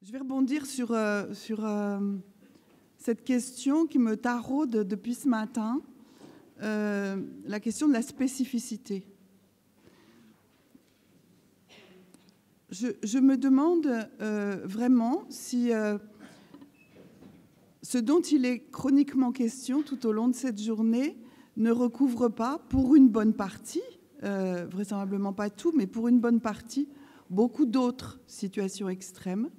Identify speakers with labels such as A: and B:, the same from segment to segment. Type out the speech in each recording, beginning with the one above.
A: Je vais rebondir sur cette question qui me taraude depuis ce matin, la question de la spécificité. Je me demande vraiment si ce dont il est chroniquement question tout au long de cette journée ne recouvre pas, pour une bonne partie, vraisemblablement pas tout, mais pour une bonne partie, beaucoup d'autres situations extrêmes.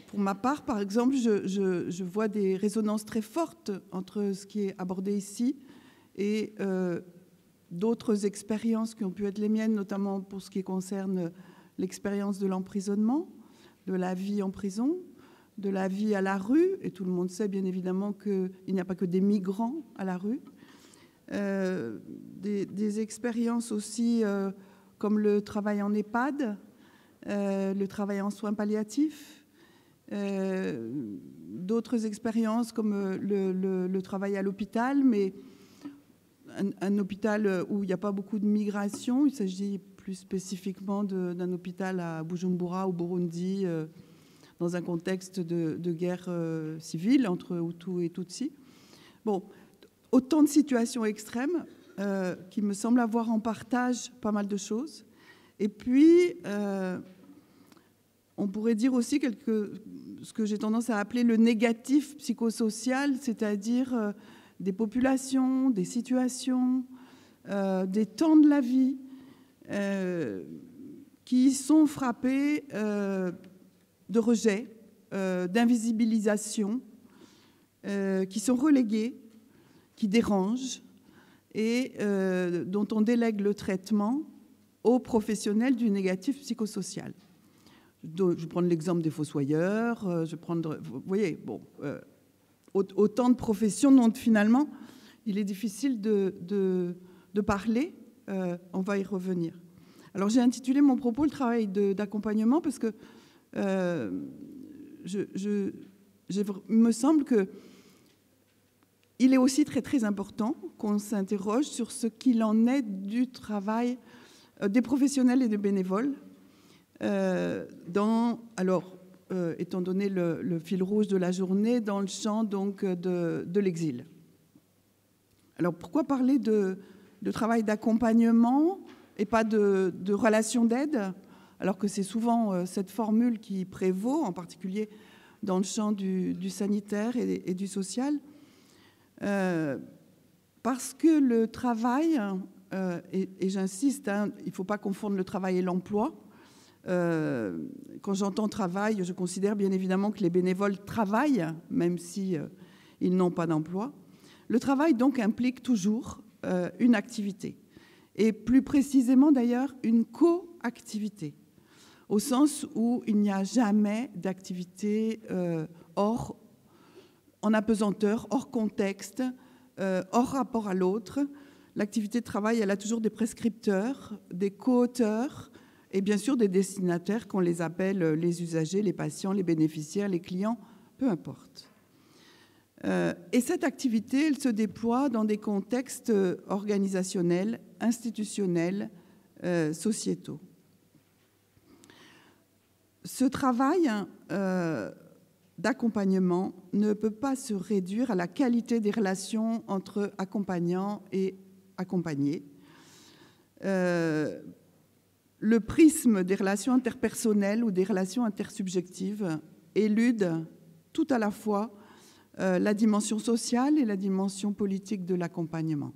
A: Pour ma part, par exemple, je vois des résonances très fortes entre ce qui est abordé ici et d'autres expériences qui ont pu être les miennes, notamment pour ce qui concerne l'expérience de l'emprisonnement, de la vie en prison, de la vie à la rue, et tout le monde sait bien évidemment qu'il n'y a pas que des migrants à la rue, des expériences aussi comme le travail en EHPAD, le travail en soins palliatifs, d'autres expériences comme le travail à l'hôpital, mais un hôpital où il n'y a pas beaucoup de migration. Il s'agit plus spécifiquement d'un hôpital à Bujumbura, au Burundi, dans un contexte de guerre civile entre Hutus et Tutsis. Bon, autant de situations extrêmes qui me semblent avoir en partage pas mal de choses. Et puis, on pourrait dire aussi ce que j'ai tendance à appeler le négatif psychosocial, c'est-à-dire des populations, des situations, des temps de la vie qui sont frappés de rejet, d'invisibilisation, qui sont relégués, qui dérangent et dont on délègue le traitement aux professionnels du négatif psychosocial. Je vais prendre l'exemple des fossoyeurs, vous voyez, bon, autant de professions dont finalement il est difficile de parler, on va y revenir. Alors j'ai intitulé mon propos le travail d'accompagnement parce que il me semble qu'il est aussi très très important qu'on s'interroge sur ce qu'il en est du travail des professionnels et des bénévoles étant donné le fil rouge de la journée, dans le champ donc, de l'exil. Alors pourquoi parler de travail d'accompagnement et pas de relation d'aide, alors que c'est souvent cette formule qui prévaut, en particulier dans le champ du sanitaire et du social, parce que le travail, et j'insiste, hein, il ne faut pas confondre le travail et l'emploi. Quand j'entends travail, je considère bien évidemment que les bénévoles travaillent, même si ils n'ont pas d'emploi. Le travail donc implique toujours une activité, et plus précisément d'ailleurs une co-activité, au sens où il n'y a jamais d'activité en apesanteur, hors contexte, hors rapport à l'autre. L'activité de travail, elle a toujours des prescripteurs, des co-auteurs et bien sûr des destinataires, qu'on les appelle les usagers, les patients, les bénéficiaires, les clients, peu importe. Et cette activité, elle se déploie dans des contextes organisationnels, institutionnels, sociétaux. Ce travail d'accompagnement ne peut pas se réduire à la qualité des relations entre accompagnants et accompagnés. Le prisme des relations interpersonnelles ou des relations intersubjectives élude tout à la fois la dimension sociale et la dimension politique de l'accompagnement.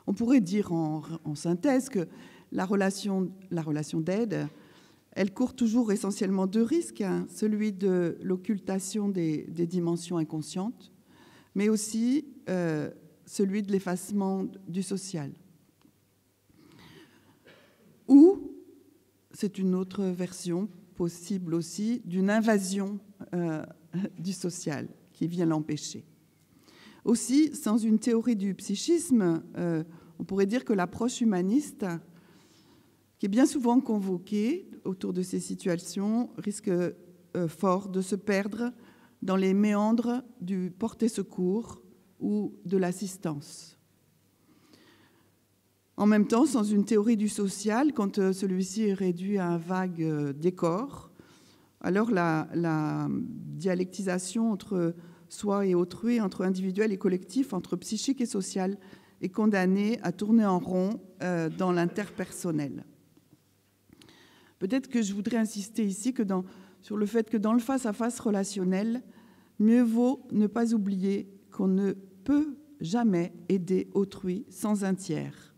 A: On pourrait dire en synthèse que la relation d'aide, elle court toujours essentiellement deux risques, hein, celui de l'occultation des dimensions inconscientes, mais aussi celui de l'effacement du social. Ou, c'est une autre version possible aussi, d'une invasion du social qui vient l'empêcher. Aussi, sans une théorie du psychisme, on pourrait dire que l'approche humaniste, qui est bien souvent convoquée autour de ces situations, risque fort de se perdre dans les méandres du porter secours ou de l'assistance. En même temps, sans une théorie du social, quand celui-ci est réduit à un vague décor, alors la dialectisation entre soi et autrui, entre individuel et collectif, entre psychique et social, est condamnée à tourner en rond dans l'interpersonnel. Peut-être que je voudrais insister ici sur le fait que dans le face-à-face relationnel, mieux vaut ne pas oublier qu'on ne peut jamais aider autrui sans un tiers,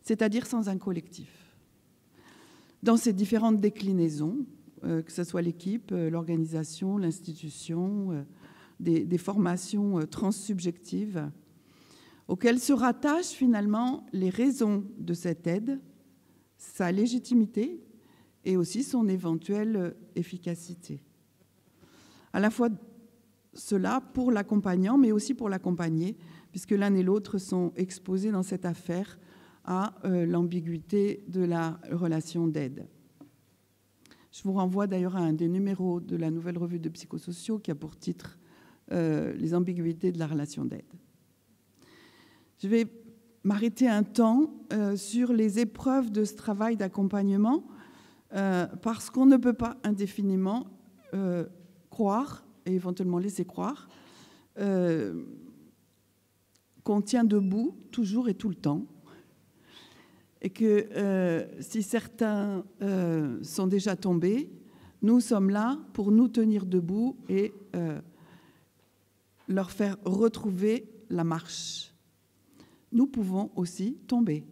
A: c'est-à-dire sans un collectif. Dans ces différentes déclinaisons, que ce soit l'équipe, l'organisation, l'institution, des formations transsubjectives, auxquelles se rattachent finalement les raisons de cette aide, sa légitimité et aussi son éventuelle efficacité. À la fois cela pour l'accompagnant, mais aussi pour l'accompagné, puisque l'un et l'autre sont exposés dans cette affaire à l'ambiguïté de la relation d'aide. Je vous renvoie d'ailleurs à un des numéros de la nouvelle revue de psychosociaux qui a pour titre « Les ambiguïtés de la relation d'aide ». Je vais m'arrêter un temps sur les épreuves de ce travail d'accompagnement parce qu'on ne peut pas indéfiniment croire et éventuellement laisser croire qu'on tient debout toujours et tout le temps et que si certains sont déjà tombés, nous sommes là pour nous tenir debout et leur faire retrouver la marche. Nous pouvons aussi tomber.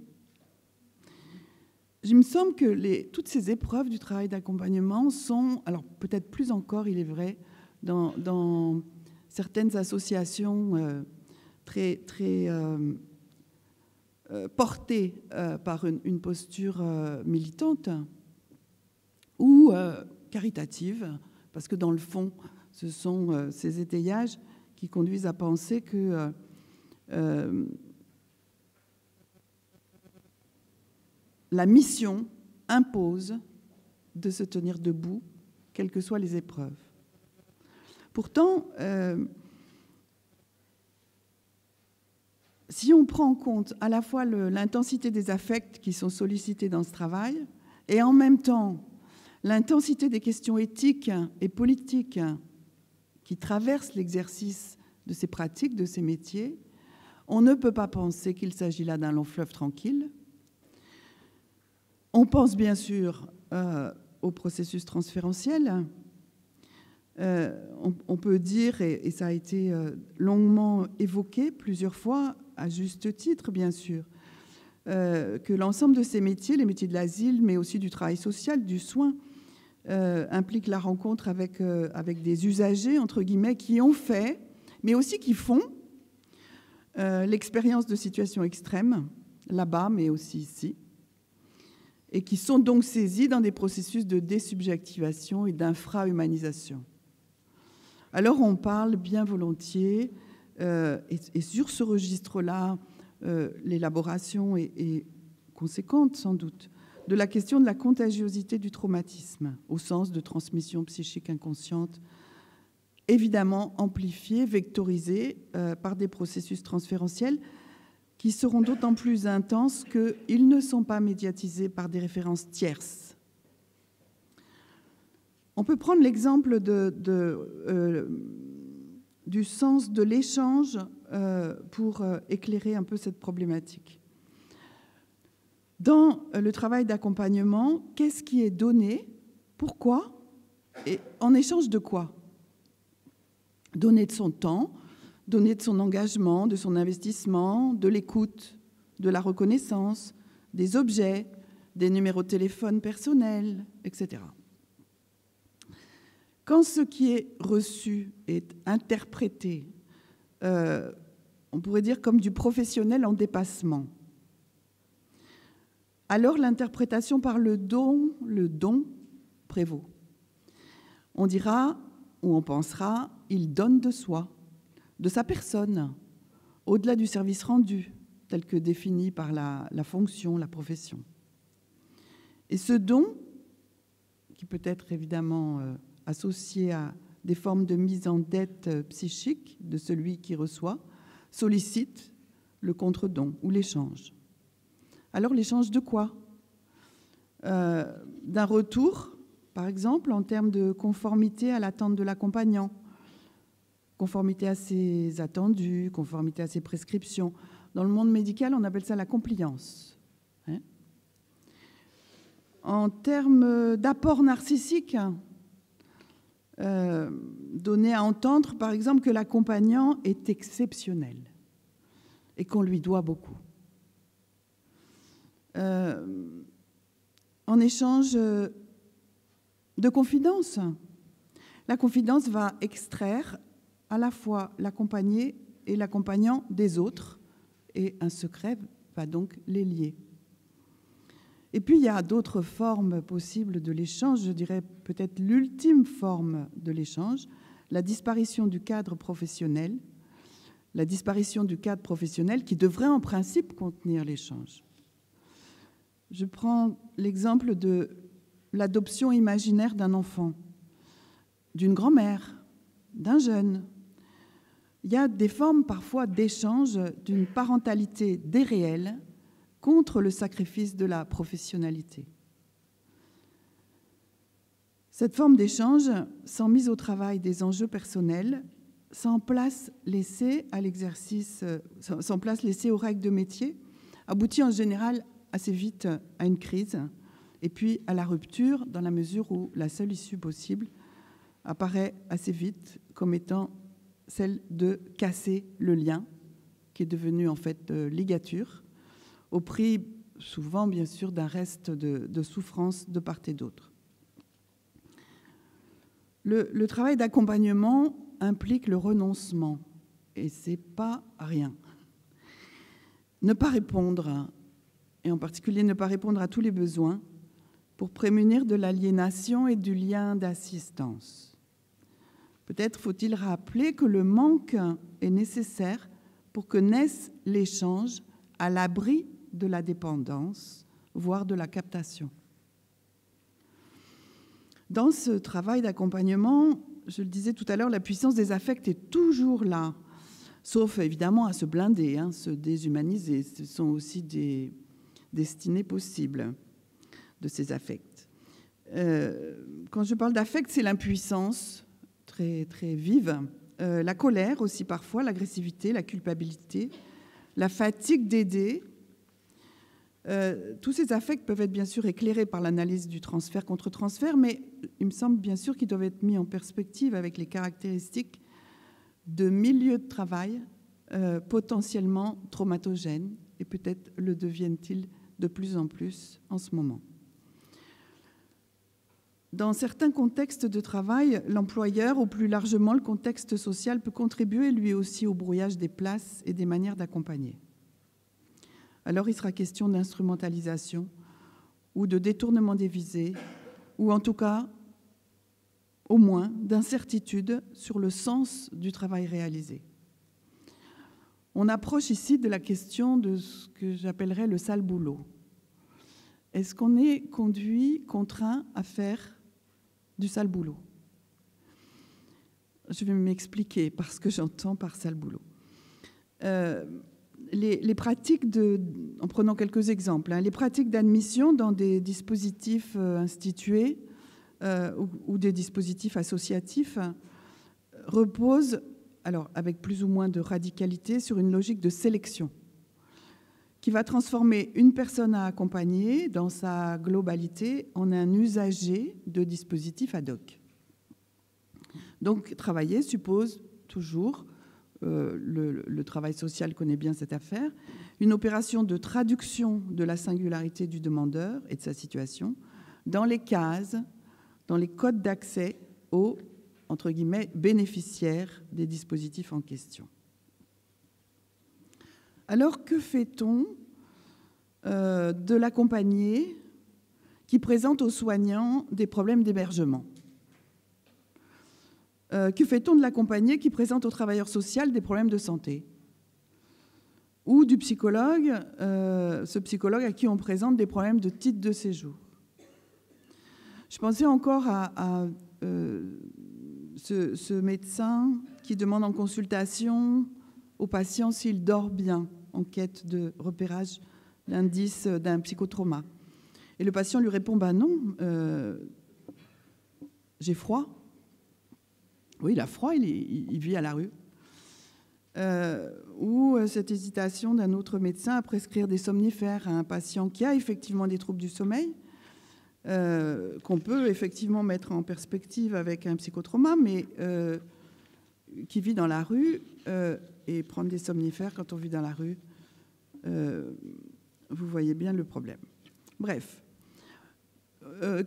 A: Il me semble que toutes ces épreuves du travail d'accompagnement sont, alors peut-être plus encore, il est vrai, dans certaines associations très portées par une posture militante ou caritative, parce que dans le fond, ce sont ces étayages qui conduisent à penser que la mission impose de se tenir debout, quelles que soient les épreuves. Pourtant, si on prend en compte à la fois l'intensité des affects qui sont sollicités dans ce travail et en même temps l'intensité des questions éthiques et politiques qui traversent l'exercice de ces pratiques, de ces métiers, on ne peut pas penser qu'il s'agit là d'un long fleuve tranquille. On pense bien sûr au processus transférentiel. On peut dire, et ça a été longuement évoqué plusieurs fois, à juste titre bien sûr, que l'ensemble de ces métiers, les métiers de l'asile, mais aussi du travail social, du soin, impliquent la rencontre avec des usagers, entre guillemets, qui ont fait, mais aussi qui font l'expérience de situations extrêmes, là-bas, mais aussi ici, et qui sont donc saisis dans des processus de désubjectivation et d'infra-humanisation. Alors on parle bien volontiers, et sur ce registre-là, l'élaboration est conséquente sans doute, de la question de la contagiosité du traumatisme, au sens de transmission psychique inconsciente, évidemment amplifiée, vectorisée par des processus transférentiels qui seront d'autant plus intenses qu'ils ne sont pas médiatisés par des références tierces. On peut prendre l'exemple du sens de l'échange pour éclairer un peu cette problématique. Dans le travail d'accompagnement, qu'est-ce qui est donné, pourquoi et en échange de quoi? Donner de son temps, donner de son engagement, de son investissement, de l'écoute, de la reconnaissance, des objets, des numéros de téléphone personnels, etc. Quand ce qui est reçu est interprété, on pourrait dire comme du professionnel en dépassement, alors l'interprétation par le don prévaut. On dira ou on pensera, il donne de soi, de sa personne, au-delà du service rendu, tel que défini par la fonction, la profession. Et ce don, qui peut être évidemment associé à des formes de mise en dette psychique de celui qui reçoit, sollicite le contre-don ou l'échange. Alors l'échange de quoi? D'un retour, par exemple, en termes de conformité à l'attente de l'accompagnant, conformité à ses attendus, conformité à ses prescriptions. Dans le monde médical, on appelle ça la compliance. En termes d'apport narcissique, donner à entendre, par exemple, que l'accompagnant est exceptionnel et qu'on lui doit beaucoup. En échange de confidence. La confidence va extraire à la fois l'accompagné et l'accompagnant des autres, et un secret va donc les lier. Et puis, il y a d'autres formes possibles de l'échange, je dirais peut-être l'ultime forme de l'échange, la disparition du cadre professionnel, la disparition du cadre professionnel qui devrait en principe contenir l'échange. Je prends l'exemple de l'adoption imaginaire d'un enfant, d'une grand-mère, d'un jeune. Il y a des formes parfois d'échange d'une parentalité déréelle contre le sacrifice de la professionnalité. Cette forme d'échange, sans mise au travail des enjeux personnels, sans place laissée à l'exercice, sans place laissée aux règles de métier, aboutit en général assez vite à une crise et puis à la rupture, dans la mesure où la seule issue possible apparaît assez vite comme étant celle de casser le lien, qui est devenu en fait ligature, au prix souvent bien sûr d'un reste de souffrance de part et d'autre. Le travail d'accompagnement implique le renoncement, et c'est pas rien. Ne pas répondre, et en particulier ne pas répondre à tous les besoins, pour prémunir de l'aliénation et du lien d'assistance. Peut-être faut-il rappeler que le manque est nécessaire pour que naisse l'échange à l'abri de la dépendance, voire de la captation. Dans ce travail d'accompagnement, je le disais tout à l'heure, la puissance des affects est toujours là, sauf évidemment à se blinder, se déshumaniser. Ce sont aussi des destinées possibles de ces affects. Quand je parle d'affect, c'est l'impuissance très, très vive, la colère aussi parfois, l'agressivité, la culpabilité, la fatigue d'aider. Tous ces affects peuvent être bien sûr éclairés par l'analyse du transfert contre transfert, mais il me semble bien sûr qu'ils doivent être mis en perspective avec les caractéristiques de milieux de travail potentiellement traumatogènes, et peut-être le deviennent-ils de plus en plus en ce moment. Dans certains contextes de travail, l'employeur, ou plus largement le contexte social, peut contribuer lui aussi au brouillage des places et des manières d'accompagner. Alors il sera question d'instrumentalisation ou de détournement des visées, ou en tout cas, au moins, d'incertitude sur le sens du travail réalisé. On approche ici de la question de ce que j'appellerais le sale boulot. Est-ce qu'on est conduit, contraint à faire du sale boulot? Je vais m'expliquer par ce que j'entends par sale boulot. Les pratiques en prenant quelques exemples, les pratiques d'admission dans des dispositifs institués ou des dispositifs associatifs reposent, alors avec plus ou moins de radicalité, sur une logique de sélection qui va transformer une personne à accompagner dans sa globalité en un usager de dispositifs ad hoc. Donc, travailler suppose toujours, le travail social connaît bien cette affaire, une opération de traduction de la singularité du demandeur et de sa situation dans les cases, dans les codes d'accès aux, entre guillemets, bénéficiaires des dispositifs en question. Alors, que fait-on de l'accompagné qui présente aux soignants des problèmes d'hébergement? Que fait-on de l'accompagné qui présente au travailleur social des problèmes de santé? Ou du psychologue, ce psychologue à qui on présente des problèmes de titre de séjour? Je pensais encore à ce médecin qui demande en consultation au patient s'il dort bien, en quête de repérage l'indice d'un psychotrauma. Et le patient lui répond, ben non, j'ai froid. Oui, il a froid, il vit à la rue. Ou cette hésitation d'un autre médecin à prescrire des somnifères à un patient qui a effectivement des troubles du sommeil, qu'on peut effectivement mettre en perspective avec un psychotrauma, mais qui vit dans la rue, et prendre des somnifères quand on vit dans la rue, vous voyez bien le problème. Bref,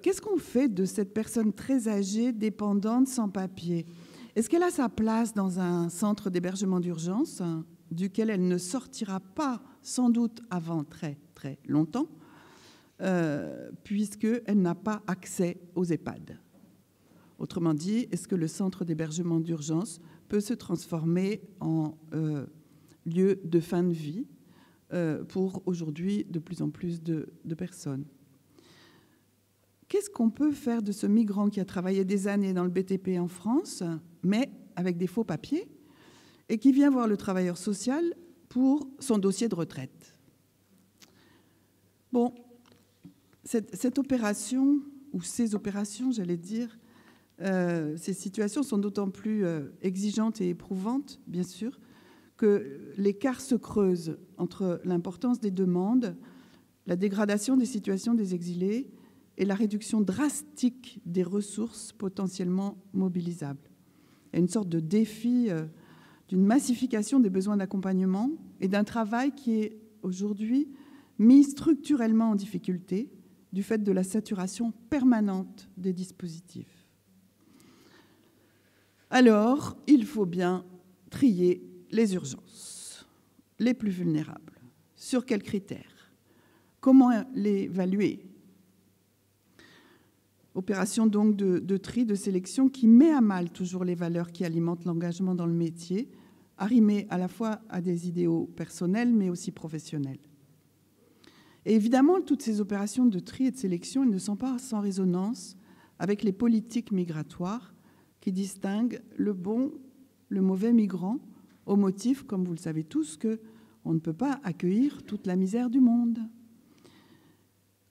A: qu'est-ce qu'on fait de cette personne très âgée, dépendante, sans papier ? Est-ce qu'elle a sa place dans un centre d'hébergement d'urgence, duquel elle ne sortira pas, sans doute, avant très, très longtemps, puisqu'elle n'a pas accès aux EHPAD? Autrement dit, est-ce que le centre d'hébergement d'urgence peut se transformer en lieu de fin de vie pour aujourd'hui de plus en plus de personnes? Qu'est-ce qu'on peut faire de ce migrant qui a travaillé des années dans le BTP en France, mais avec des faux papiers, et qui vient voir le travailleur social pour son dossier de retraite? Bon, cette opération, ou ces opérations, j'allais dire, ces situations sont d'autant plus exigeantes et éprouvantes, bien sûr, que l'écart se creuse entre l'importance des demandes, la dégradation des situations des exilés et la réduction drastique des ressources potentiellement mobilisables. Il y a une sorte de défi d'une massification des besoins d'accompagnement et d'un travail qui est aujourd'hui mis structurellement en difficulté du fait de la saturation permanente des dispositifs. Alors, il faut bien trier les urgences, les plus vulnérables. Sur quels critères? Comment l'évaluer? Opération donc de tri, de sélection qui met à mal toujours les valeurs qui alimentent l'engagement dans le métier, arrimées à la fois à des idéaux personnels mais aussi professionnels. Et évidemment, toutes ces opérations de tri et de sélection, elles ne sont pas sans résonance avec les politiques migratoires qui distinguent le bon, le mauvais migrant, au motif, comme vous le savez tous, qu'on ne peut pas accueillir toute la misère du monde.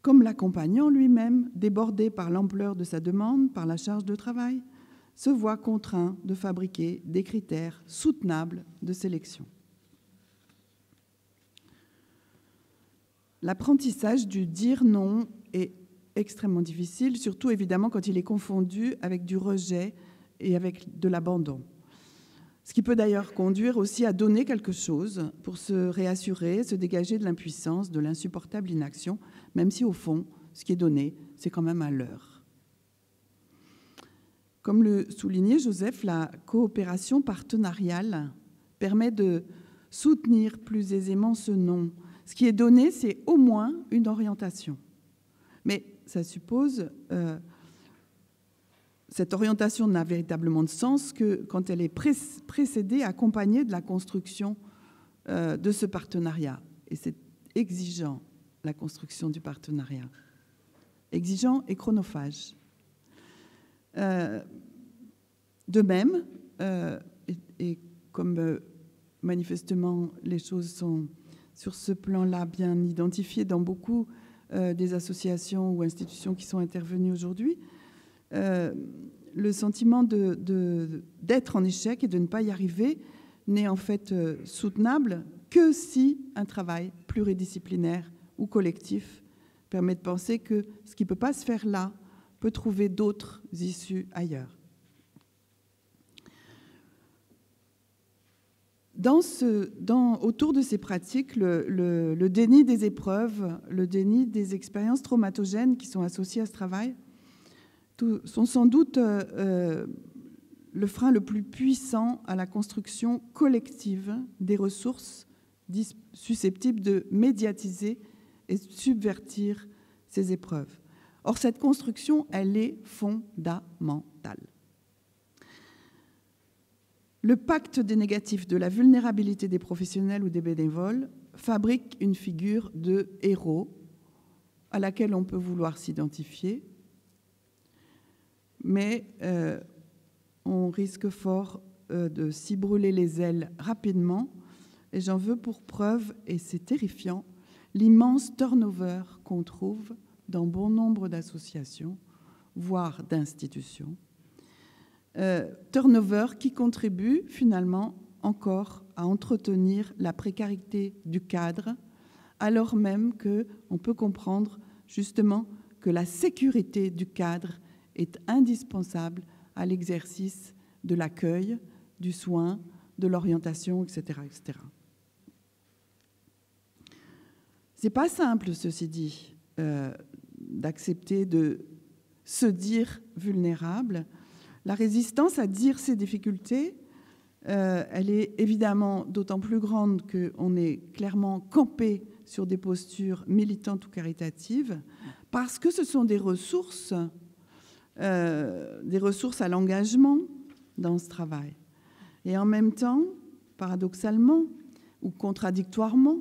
A: Comme l'accompagnant lui-même, débordé par l'ampleur de sa demande, par la charge de travail, se voit contraint de fabriquer des critères soutenables de sélection. L'apprentissage du dire non est extrêmement difficile, surtout évidemment quand il est confondu avec du rejet et avec de l'abandon. Ce qui peut d'ailleurs conduire aussi à donner quelque chose pour se réassurer, se dégager de l'impuissance, de l'insupportable inaction, même si au fond, ce qui est donné, c'est quand même un leurre. Comme le soulignait Joseph, la coopération partenariale permet de soutenir plus aisément ce non. Ce qui est donné, c'est au moins une orientation. Mais ça suppose... cette orientation n'a véritablement de sens que quand elle est précédée, accompagnée de la construction de ce partenariat. Et c'est exigeant, la construction du partenariat. Exigeant et chronophage. De même, et comme manifestement les choses sont sur ce plan-là bien identifiées dans beaucoup des associations ou institutions qui sont intervenues aujourd'hui, le sentiment d'être en échec et de ne pas y arriver n'est en fait soutenable que si un travail pluridisciplinaire ou collectif permet de penser que ce qui ne peut pas se faire là peut trouver d'autres issues ailleurs. Autour de ces pratiques, le déni des épreuves, le déni des expériences traumatogènes qui sont associées à ce travail sont sans doute le frein le plus puissant à la construction collective des ressources susceptibles de médiatiser et subvertir ces épreuves. Or, cette construction, elle est fondamentale. Le pacte des négatifs de la vulnérabilité des professionnels ou des bénévoles fabrique une figure de héros à laquelle on peut vouloir s'identifier, mais on risque fort de s'y brûler les ailes rapidement. Et j'en veux pour preuve, et c'est terrifiant, l'immense turnover qu'on trouve dans bon nombre d'associations, voire d'institutions. Turnover qui contribue finalement encore à entretenir la précarité du cadre, alors même qu'on peut comprendre justement que la sécurité du cadre est indispensable à l'exercice de l'accueil, du soin, de l'orientation, etc., etc. C'est pas simple, ceci dit, d'accepter de se dire vulnérable. La résistance à dire ces difficultés, elle est évidemment d'autant plus grande qu'on est clairement campé sur des postures militantes ou caritatives, parce que ce sont des ressources à l'engagement dans ce travail. Et en même temps, paradoxalement ou contradictoirement,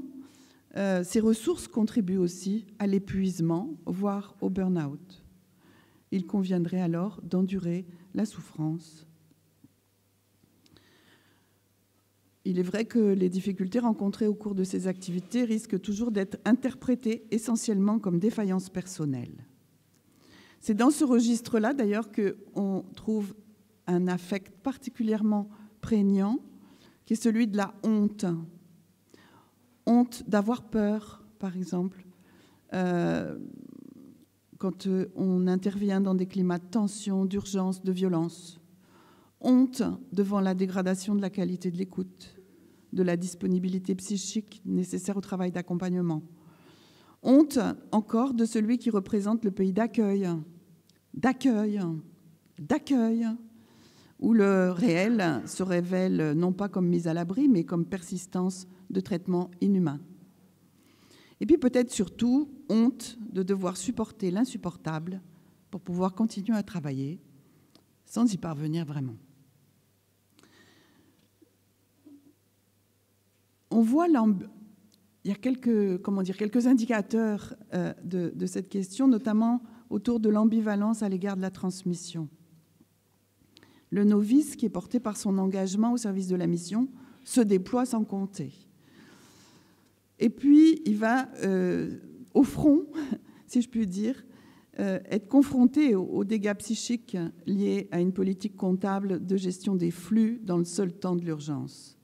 A: ces ressources contribuent aussi à l'épuisement, voire au burn-out. Il conviendrait alors d'endurer la souffrance. Il est vrai que les difficultés rencontrées au cours de ces activités risquent toujours d'être interprétées essentiellement comme défaillances personnelles. C'est dans ce registre-là, d'ailleurs, qu'on trouve un affect particulièrement prégnant, qui est celui de la honte. Honte d'avoir peur, par exemple, quand on intervient dans des climats de tension, d'urgence, de violence. Honte devant la dégradation de la qualité de l'écoute, de la disponibilité psychique nécessaire au travail d'accompagnement. Honte encore de celui qui représente le pays d'accueil, où le réel se révèle non pas comme mise à l'abri, mais comme persistance de traitements inhumains. Et puis peut-être surtout, honte de devoir supporter l'insupportable pour pouvoir continuer à travailler sans y parvenir vraiment. On voit il y a quelques indicateurs de cette question, notamment autour de l'ambivalence à l'égard de la transmission. Le novice, qui est porté par son engagement au service de la mission, se déploie sans compter. Et puis, il va au front, si je puis dire, être confronté aux dégâts psychiques liés à une politique comptable de gestion des flux dans le seul temps de l'urgence.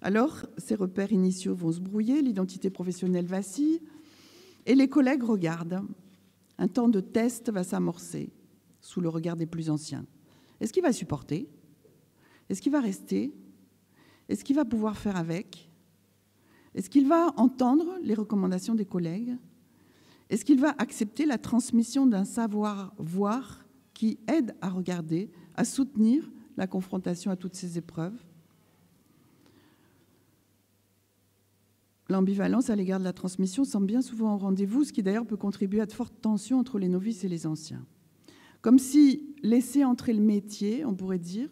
A: Alors, ces repères initiaux vont se brouiller, l'identité professionnelle vacille, et les collègues regardent. Un temps de test va s'amorcer sous le regard des plus anciens. Est-ce qu'il va supporter? Est-ce qu'il va rester? Est-ce qu'il va pouvoir faire avec? Est-ce qu'il va entendre les recommandations des collègues? Est-ce qu'il va accepter la transmission d'un savoir-voir qui aide à regarder, à soutenir la confrontation à toutes ces épreuves? L'ambivalence à l'égard de la transmission semble bien souvent au rendez-vous, ce qui d'ailleurs peut contribuer à de fortes tensions entre les novices et les anciens. Comme si laisser entrer le métier, on pourrait dire,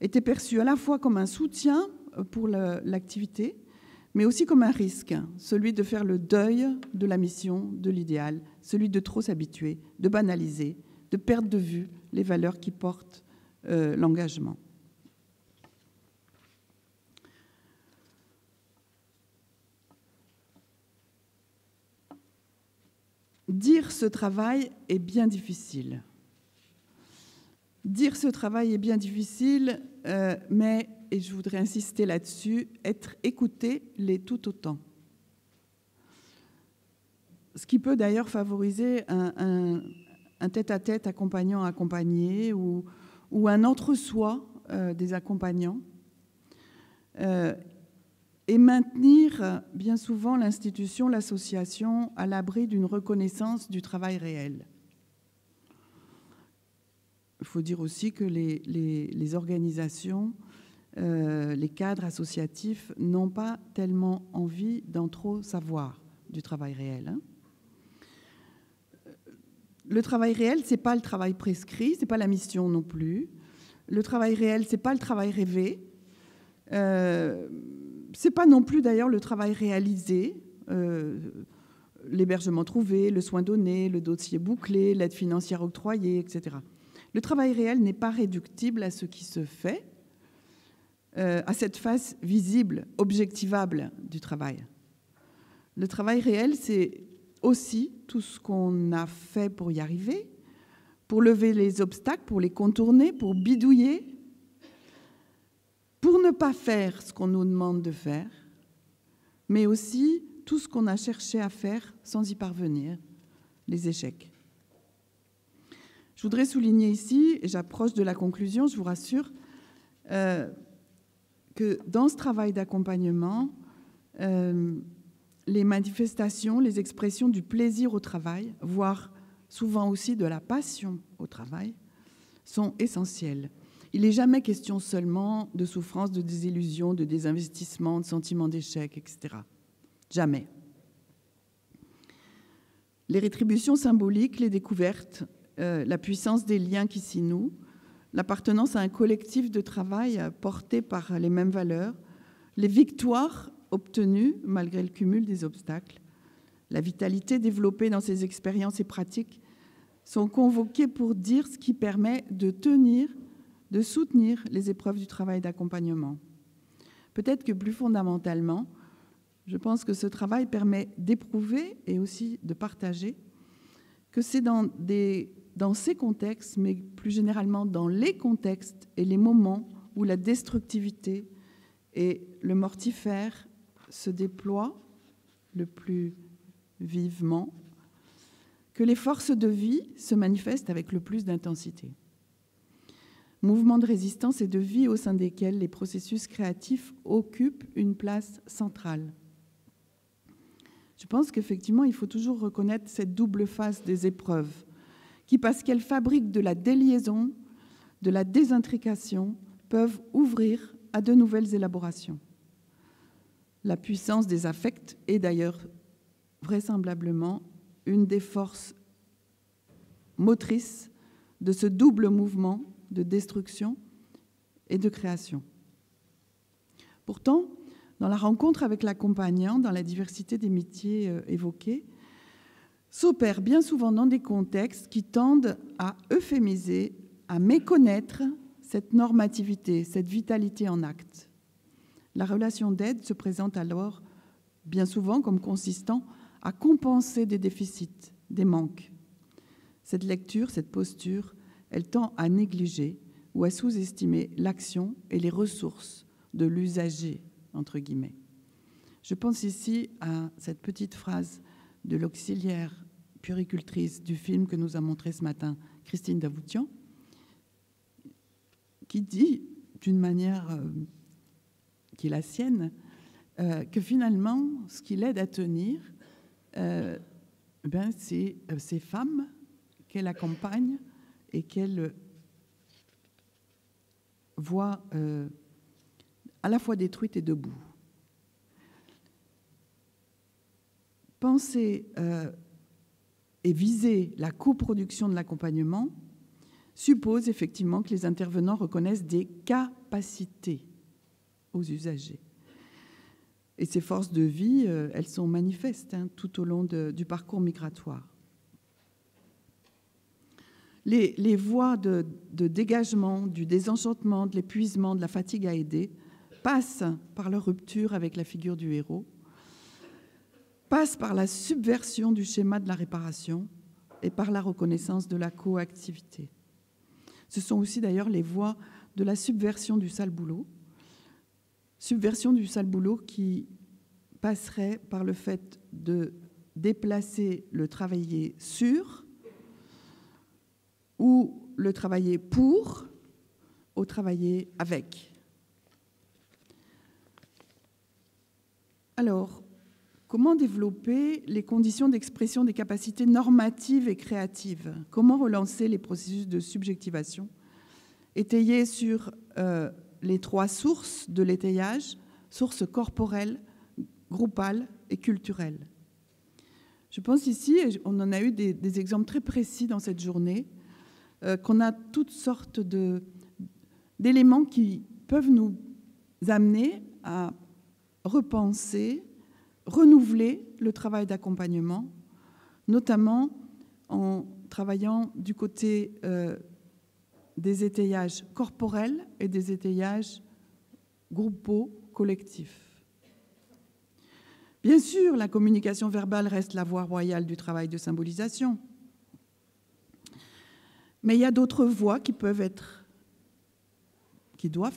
A: était perçu à la fois comme un soutien pour l'activité, mais aussi comme un risque, celui de faire le deuil de la mission, de l'idéal, celui de trop s'habituer, de banaliser, de perdre de vue les valeurs qui portent l'engagement. Dire ce travail est bien difficile. Dire ce travail est bien difficile, mais, et je voudrais insister là-dessus, être écouté l'est tout autant. Ce qui peut d'ailleurs favoriser un tête-à-tête accompagnant-accompagné ou un entre-soi des accompagnants et maintenir bien souvent l'institution, l'association à l'abri d'une reconnaissance du travail réel. Il faut dire aussi que les organisations, les cadres associatifs n'ont pas tellement envie d'en trop savoir du travail réel. Hein. Le travail réel, ce n'est pas le travail prescrit, ce n'est pas la mission non plus. Le travail réel, ce n'est pas le travail rêvé. Ce n'est pas non plus d'ailleurs le travail réalisé, l'hébergement trouvé, le soin donné, le dossier bouclé, l'aide financière octroyée, etc. Le travail réel n'est pas réductible à ce qui se fait, à cette face visible, objectivable du travail. Le travail réel, c'est aussi tout ce qu'on a fait pour y arriver, pour lever les obstacles, pour les contourner, pour bidouiller, pour ne pas faire ce qu'on nous demande de faire, mais aussi tout ce qu'on a cherché à faire sans y parvenir, les échecs. Je voudrais souligner ici, et j'approche de la conclusion, je vous rassure, que dans ce travail d'accompagnement, les manifestations, les expressions du plaisir au travail, voire souvent aussi de la passion au travail, sont essentielles. Il n'est jamais question seulement de souffrance, de désillusion, de désinvestissement, de sentiment d'échec, etc. Jamais. Les rétributions symboliques, les découvertes, la puissance des liens qui s'y nouent, l'appartenance à un collectif de travail porté par les mêmes valeurs, les victoires obtenues malgré le cumul des obstacles, la vitalité développée dans ces expériences et pratiques sont convoquées pour dire ce qui permet de tenir, de soutenir les épreuves du travail d'accompagnement. Peut-être que plus fondamentalement, je pense que ce travail permet d'éprouver et aussi de partager que c'est dans ces contextes, mais plus généralement dans les contextes et les moments où la destructivité et le mortifère se déploient le plus vivement, que les forces de vie se manifestent avec le plus d'intensité. Mouvements de résistance et de vie au sein desquels les processus créatifs occupent une place centrale. Je pense qu'effectivement, il faut toujours reconnaître cette double face des épreuves, qui, parce qu'elles fabriquent de la déliaison, de la désintrication, peuvent ouvrir à de nouvelles élaborations. La puissance des affects est d'ailleurs vraisemblablement une des forces motrices de ce double mouvement de destruction et de création. Pourtant, dans la rencontre avec l'accompagnant, dans la diversité des métiers évoqués, s'opère bien souvent dans des contextes qui tendent à euphémiser, à méconnaître cette normativité, cette vitalité en acte. La relation d'aide se présente alors bien souvent comme consistant à compenser des déficits, des manques. Cette lecture, cette posture, elle tend à négliger ou à sous-estimer l'action et les ressources de l'usager, entre guillemets. Je pense ici à cette petite phrase de l'auxiliaire puéricultrice du film que nous a montré ce matin Christine Davoutian, qui dit, d'une manière qui est la sienne, que finalement, ce qui l'aide à tenir, c'est ces femmes qu'elle accompagne et qu'elle voit à la fois détruites et debout. Penser et viser la coproduction de l'accompagnement suppose effectivement que les intervenants reconnaissent des capacités aux usagers. Et ces forces de vie, elles sont manifestes tout au long du parcours migratoire. Les voies de dégagement, du désenchantement, de l'épuisement, de la fatigue à aider passent par leur rupture avec la figure du héros, passent par la subversion du schéma de la réparation et par la reconnaissance de la coactivité. Ce sont aussi d'ailleurs les voies de la subversion du sale boulot qui passerait par le fait de déplacer le travailler sur ou le travailler pour au travailler avec. Alors, comment développer les conditions d'expression des capacités normatives et créatives? Comment relancer les processus de subjectivation étayés sur les trois sources de l'étayage, sources corporelles, groupales et culturelles? Je pense ici, et on en a eu des exemples très précis dans cette journée, qu'on a toutes sortes d'éléments qui peuvent nous amener à repenser, renouveler le travail d'accompagnement, notamment en travaillant du côté des étayages corporels et des étayages groupaux, collectifs. Bien sûr, la communication verbale reste la voie royale du travail de symbolisation. Mais il y a d'autres voies qui doivent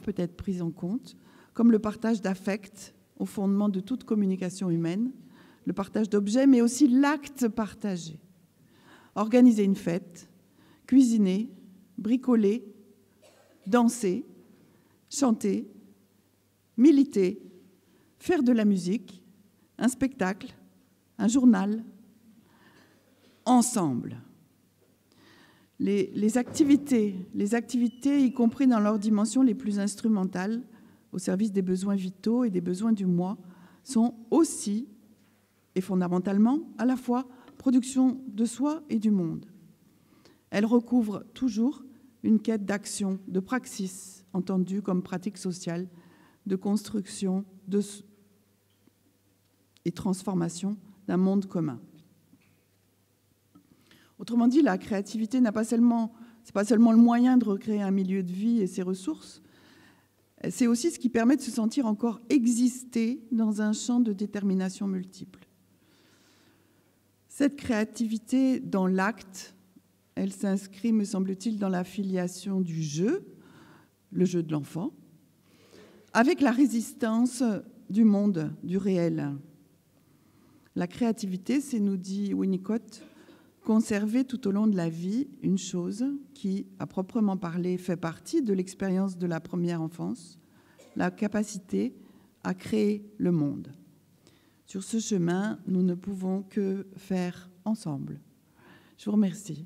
A: peut-être être prises en compte, comme le partage d'affects au fondement de toute communication humaine, le partage d'objets, mais aussi l'acte partagé. Organiser une fête, cuisiner, bricoler, danser, chanter, militer, faire de la musique, un spectacle, un journal, ensemble. Les activités, y compris dans leurs dimensions les plus instrumentales, au service des besoins vitaux et des besoins du moi, sont aussi et fondamentalement à la fois production de soi et du monde. Elles recouvrent toujours une quête d'action, de praxis, entendue comme pratique sociale, de construction et transformation d'un monde commun. Autrement dit, la créativité n'est pas seulement le moyen de recréer un milieu de vie et ses ressources, c'est aussi ce qui permet de se sentir encore exister dans un champ de détermination multiple. Cette créativité dans l'acte, elle s'inscrit, me semble-t-il, dans la filiation du jeu, le jeu de l'enfant, avec la résistance du monde, du réel. La créativité, c'est, nous dit Winnicott, conserver tout au long de la vie une chose qui, à proprement parler, fait partie de l'expérience de la première enfance, la capacité à créer le monde. Sur ce chemin, nous ne pouvons que faire ensemble. Je vous remercie.